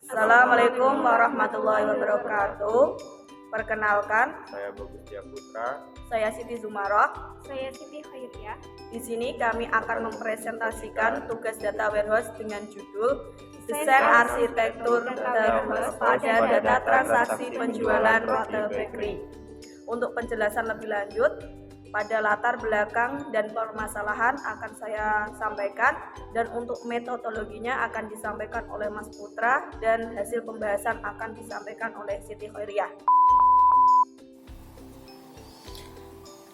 Assalamualaikum warahmatullahi wabarakatuh. Perkenalkan, Saya Bagus Tia Putra. saya Siti Zumaroh. Saya Siti Khairiyah. Di sini kami akan mempresentasikan tugas data warehouse dengan judul Desain Arsitektur Data Warehouse pada Data Transaksi Penjualan Retail Bakery. Untuk penjelasan lebih lanjut, pada latar belakang dan permasalahan akan saya sampaikan, dan untuk metodologinya akan disampaikan oleh Mas Putra, dan hasil pembahasan akan disampaikan oleh Siti Khairiyah.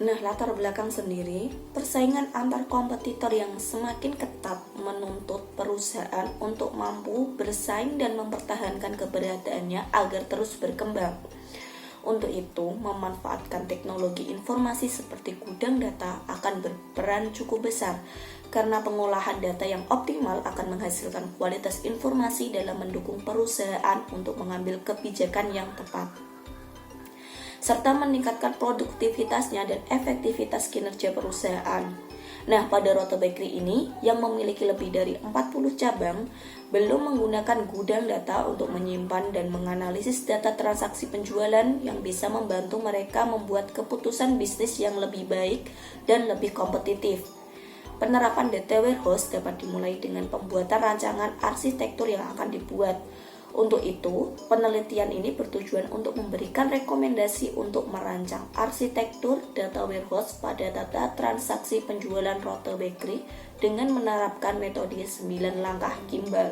Nah, latar belakang sendiri, persaingan antar kompetitor yang semakin ketat menuntut perusahaan untuk mampu bersaing dan mempertahankan keberadaannya agar terus berkembang. Untuk itu, memanfaatkan teknologi informasi seperti gudang data akan berperan cukup besar, karena pengolahan data yang optimal akan menghasilkan kualitas informasi dalam mendukung perusahaan untuk mengambil kebijakan yang tepat, serta meningkatkan produktivitasnya dan efektivitas kinerja perusahaan. Nah, pada Roto Bakery ini yang memiliki lebih dari 40 cabang belum menggunakan gudang data untuk menyimpan dan menganalisis data transaksi penjualan yang bisa membantu mereka membuat keputusan bisnis yang lebih baik dan lebih kompetitif. Penerapan data warehouse dapat dimulai dengan pembuatan rancangan arsitektur yang akan dibuat. Untuk itu, penelitian ini bertujuan untuk memberikan rekomendasi untuk merancang arsitektur data warehouse pada data transaksi penjualan Roto Bakery dengan menerapkan metode 9 langkah Kimball.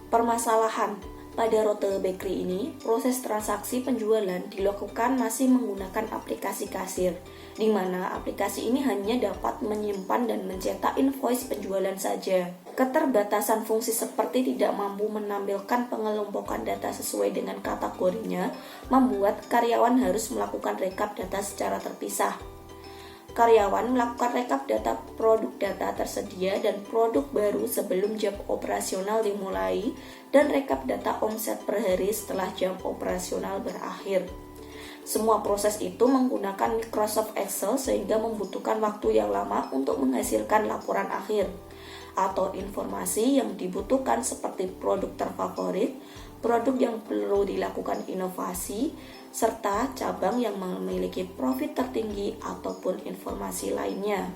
Permasalahan pada Roto Bakery ini, proses transaksi penjualan dilakukan masih menggunakan aplikasi kasir, di mana aplikasi ini hanya dapat menyimpan dan mencetak invoice penjualan saja. Keterbatasan fungsi seperti tidak mampu menampilkan pengelompokan data sesuai dengan kategorinya, membuat karyawan harus melakukan rekap data secara terpisah. Karyawan melakukan rekap data produk data tersedia dan produk baru sebelum jam operasional dimulai, dan rekap data omset per hari setelah jam operasional berakhir. Semua proses itu menggunakan Microsoft Excel sehingga membutuhkan waktu yang lama untuk menghasilkan laporan akhir atau informasi yang dibutuhkan seperti produk terfavorit, produk yang perlu dilakukan inovasi, serta cabang yang memiliki profit tertinggi ataupun informasi lainnya.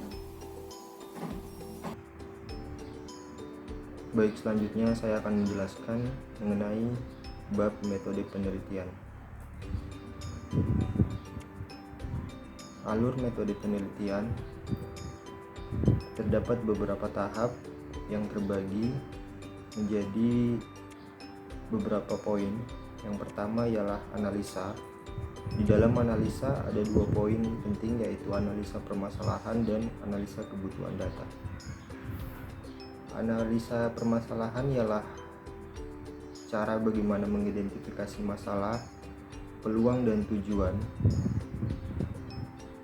Baik, selanjutnya saya akan menjelaskan mengenai bab metode penelitian. Alur metode penelitian terdapat beberapa tahap yang terbagi menjadi beberapa poin. Yang pertama ialah analisa. Di dalam analisa ada 2 poin penting, yaitu analisa permasalahan dan analisa kebutuhan data. Analisa permasalahan ialah cara bagaimana mengidentifikasi masalah, peluang dan tujuan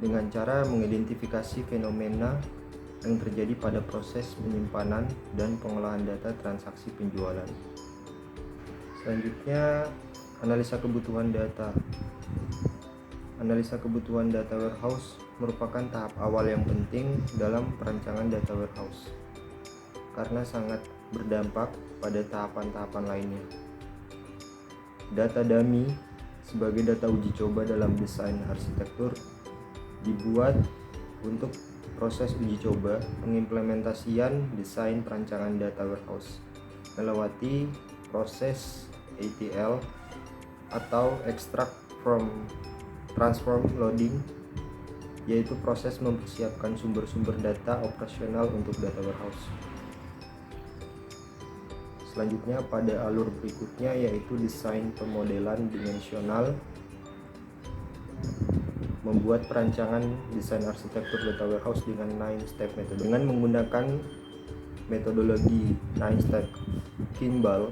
dengan cara mengidentifikasi fenomena yang terjadi pada proses penyimpanan dan pengolahan data transaksi penjualan. Selanjutnya, analisa kebutuhan data. Analisa kebutuhan data warehouse merupakan tahap awal yang penting dalam perancangan data warehouse, karena sangat berdampak pada tahapan-tahapan lainnya. Data dummy sebagai data uji coba dalam desain arsitektur dibuat untuk proses uji coba pengimplementasian desain perancangan data warehouse melewati proses ETL atau extract from transform loading, yaitu proses mempersiapkan sumber-sumber data operasional untuk data warehouse. Selanjutnya pada alur berikutnya yaitu desain pemodelan dimensional, membuat perancangan desain arsitektur data warehouse dengan 9-step metode. Dengan menggunakan metodologi 9-step Kimball,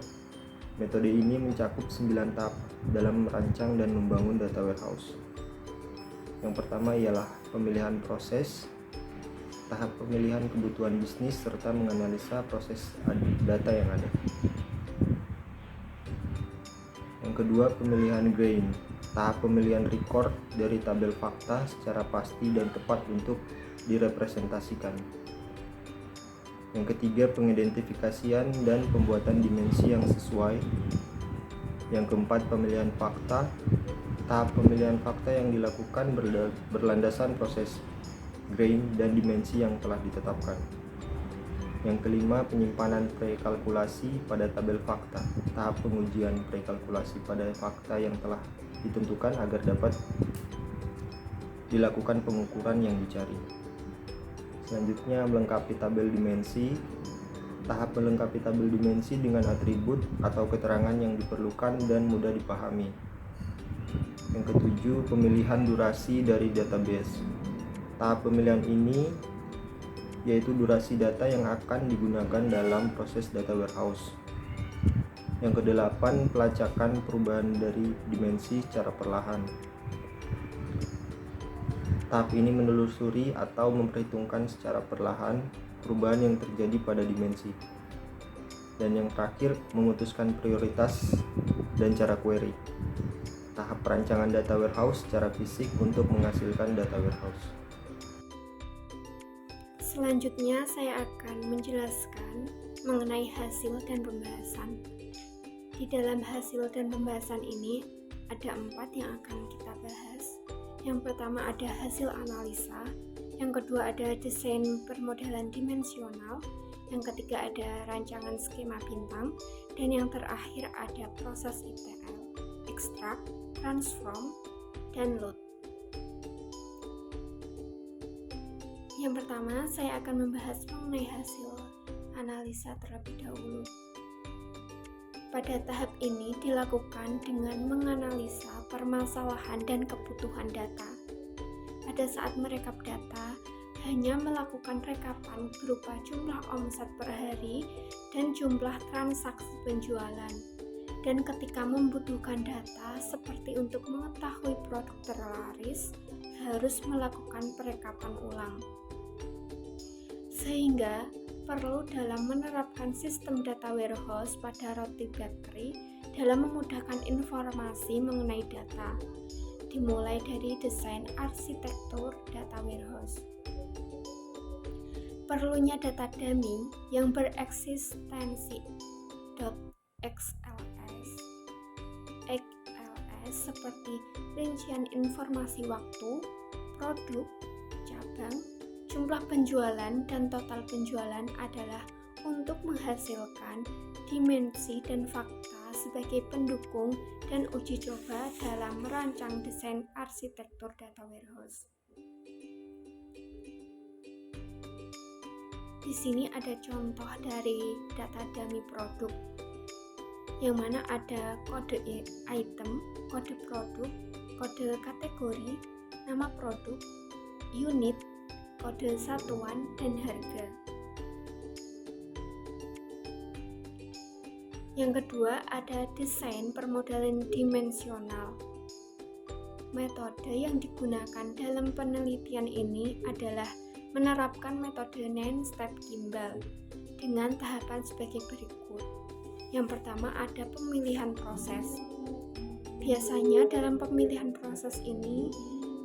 metode ini mencakup 9 tahap dalam merancang dan membangun data warehouse. Yang pertama ialah pemilihan proses, tahap pemilihan kebutuhan bisnis, serta menganalisa proses data yang ada. Yang kedua, pemilihan grain, tahap pemilihan record dari tabel fakta secara pasti dan tepat untuk direpresentasikan. Yang ketiga, pengidentifikasian dan pembuatan dimensi yang sesuai. Yang keempat, pemilihan fakta. Tahap pemilihan fakta yang dilakukan berlandasan proses grain dan dimensi yang telah ditetapkan. Yang kelima, penyimpanan prekalkulasi pada tabel fakta. Tahap pengujian prekalkulasi pada fakta yang telah ditentukan agar dapat dilakukan pengukuran yang dicari. Selanjutnya, melengkapi tabel dimensi. Tahap melengkapi tabel dimensi dengan atribut atau keterangan yang diperlukan dan mudah dipahami. Yang ketujuh, pemilihan durasi dari database. Tahap pemilihan ini yaitu durasi data yang akan digunakan dalam proses data warehouse. Yang kedelapan, pelacakan perubahan dari dimensi secara perlahan. Tahap ini menelusuri atau memperhitungkan secara perlahan perubahan yang terjadi pada dimensi. Dan yang terakhir, memutuskan prioritas dan cara query. Tahap perancangan data warehouse secara fisik untuk menghasilkan data warehouse. Selanjutnya saya akan menjelaskan mengenai hasil dan pembahasan. Di dalam hasil dan pembahasan ini ada 4 yang akan kita bahas. Yang pertama ada hasil analisa, yang kedua ada desain permodalan dimensional, yang ketiga ada rancangan skema bintang, dan yang terakhir ada proses ETL, extract, transform, dan load. Yang pertama, saya akan membahas mengenai hasil analisa terlebih dahulu. Pada tahap ini dilakukan dengan menganalisa permasalahan dan kebutuhan data. Pada saat merekap data, hanya melakukan rekapan berupa jumlah omset per hari dan jumlah transaksi penjualan. Dan ketika membutuhkan data seperti untuk mengetahui produk terlaris, harus melakukan perekapan ulang. Sehingga perlu dalam menerapkan sistem data warehouse pada roti bakery dalam memudahkan informasi mengenai data, dimulai dari desain arsitektur data warehouse. Perlunya data dummy yang bereksistensi .xls seperti rincian informasi waktu, produk, cabang, jumlah penjualan dan total penjualan adalah untuk menghasilkan dimensi dan fakta sebagai pendukung dan uji coba dalam merancang desain arsitektur data warehouse. Di sini ada contoh dari data dummy produk, yang mana ada kode item, kode produk, kode kategori, nama produk, unit, kode satuan, dan harga. Yang kedua ada desain permodalan dimensional. Metode yang digunakan dalam penelitian ini adalah menerapkan metode 9-step gimbal dengan tahapan sebagai berikut. Yang pertama ada pemilihan proses. Biasanya dalam pemilihan proses ini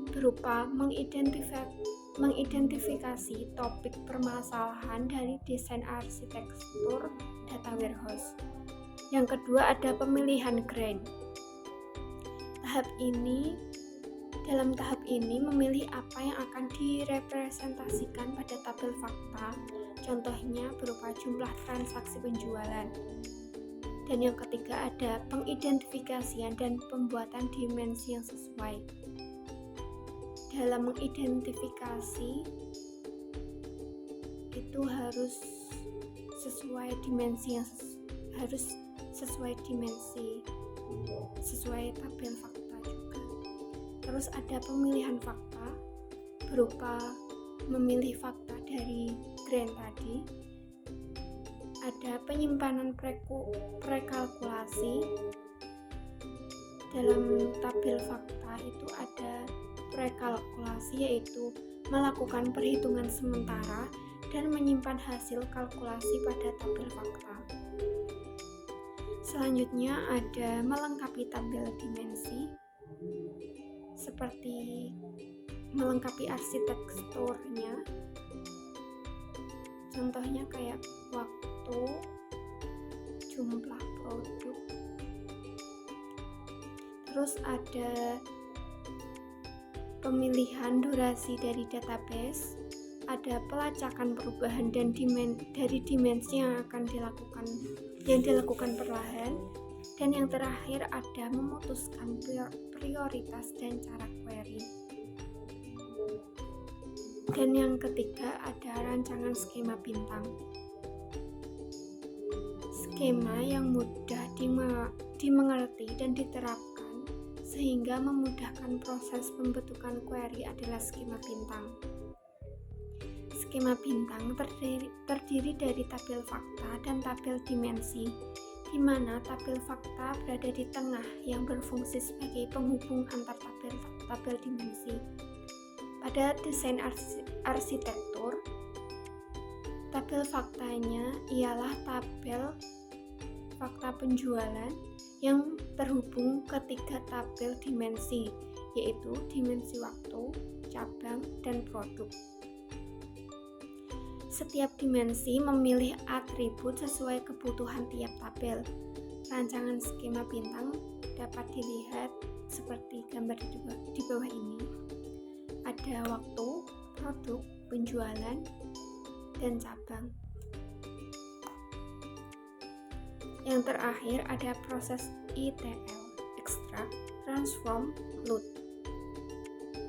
berupa mengidentifikasi topik permasalahan dari desain arsitektur data warehouse. Yang kedua ada pemilihan grain. Dalam tahap ini memilih apa yang akan direpresentasikan pada tabel fakta, contohnya berupa jumlah transaksi penjualan. Dan yang ketiga ada pengidentifikasian dan pembuatan dimensi yang sesuai. Dalam mengidentifikasi itu harus sesuai dimensi sesuai tabel fakta juga. Terus ada pemilihan fakta berupa memilih fakta dari grain tadi. Ada penyimpanan prekalkulasi. Dalam tabel fakta itu ada prekalkulasi, yaitu melakukan perhitungan sementara dan menyimpan hasil kalkulasi pada tabel fakta. Selanjutnya ada melengkapi tabel dimensi, seperti melengkapi arsitekturnya. Contohnya kayak waktu, jumlah produk. Terus ada pemilihan durasi dari database, ada pelacakan perubahan dan dari dimensi yang dilakukan perlahan, dan yang terakhir ada memutuskan prioritas dan cara query. Dan yang ketiga ada rancangan skema bintang. Skema yang mudah dimengerti dan diterapkan sehingga memudahkan proses pembentukan query adalah skema bintang. Skema bintang terdiri dari tabel fakta dan tabel dimensi, di mana tabel fakta berada di tengah yang berfungsi sebagai penghubung antar tabel dimensi. Pada desain arsitektur, tabel faktanya ialah tabel fakta penjualan yang terhubung ke 3 tabel dimensi, yaitu dimensi waktu, cabang, dan produk. Setiap dimensi memilih atribut sesuai kebutuhan tiap tabel. Rancangan skema bintang dapat dilihat seperti gambar di bawah ini. Ada waktu, produk, penjualan, dan cabang. Yang terakhir ada proses ETL, extract, transform, load.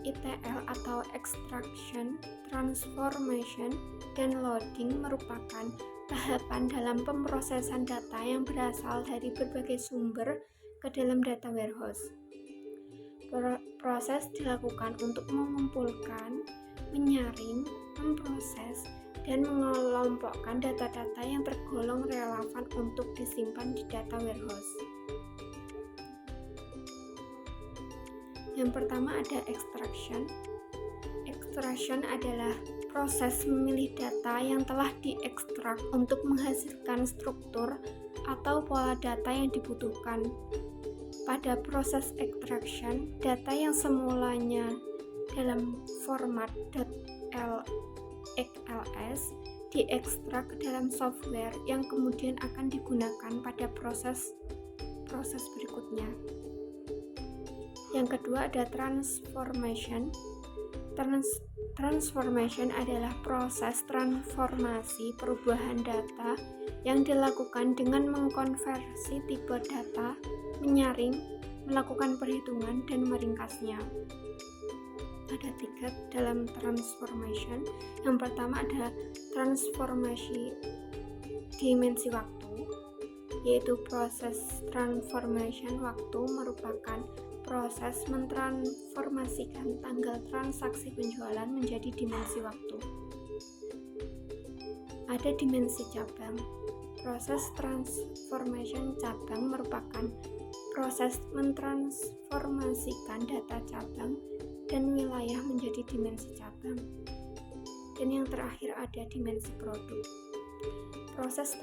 ETL atau extraction, transformation, dan loading merupakan tahapan dalam pemrosesan data yang berasal dari berbagai sumber ke dalam data warehouse. Proses dilakukan untuk mengumpulkan, menyaring, memproses, dan mengelompokkan data-data yang tergolong relevan untuk disimpan di data warehouse. Yang pertama ada extraction. Extraction adalah proses memilih data yang telah diekstrak untuk menghasilkan struktur atau pola data yang dibutuhkan. Pada proses extraction, data yang semulanya dalam format .xls diekstrak ke dalam software yang kemudian akan digunakan pada proses berikutnya. Yang kedua ada transformation. Transformation adalah proses transformasi perubahan data yang dilakukan dengan mengkonversi tipe data, menyaring, melakukan perhitungan, dan meringkasnya. Ada 3 dalam transformation. Yang pertama ada transformasi dimensi waktu, yaitu proses transformation waktu merupakan proses mentransformasikan tanggal transaksi penjualan menjadi dimensi waktu. Ada dimensi cabang. Proses transformation cabang merupakan proses mentransformasikan data cabang dan wilayah menjadi dimensi cabang. Dan yang terakhir ada dimensi produk. Proses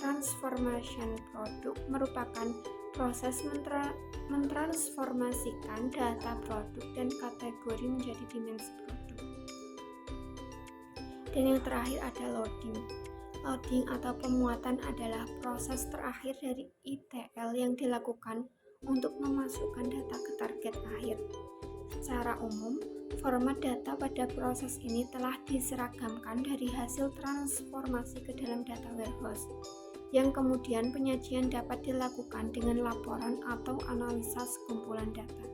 transformation produk merupakan proses mentransformasikan data produk dan kategori menjadi dimensi produk. Dan yang terakhir ada loading. Loading atau pemuatan adalah proses terakhir dari ETL yang dilakukan untuk memasukkan data ke target akhir. Secara umum, format data pada proses ini telah diseragamkan dari hasil transformasi ke dalam data warehouse, yang kemudian penyajian dapat dilakukan dengan laporan atau analisa sekumpulan data.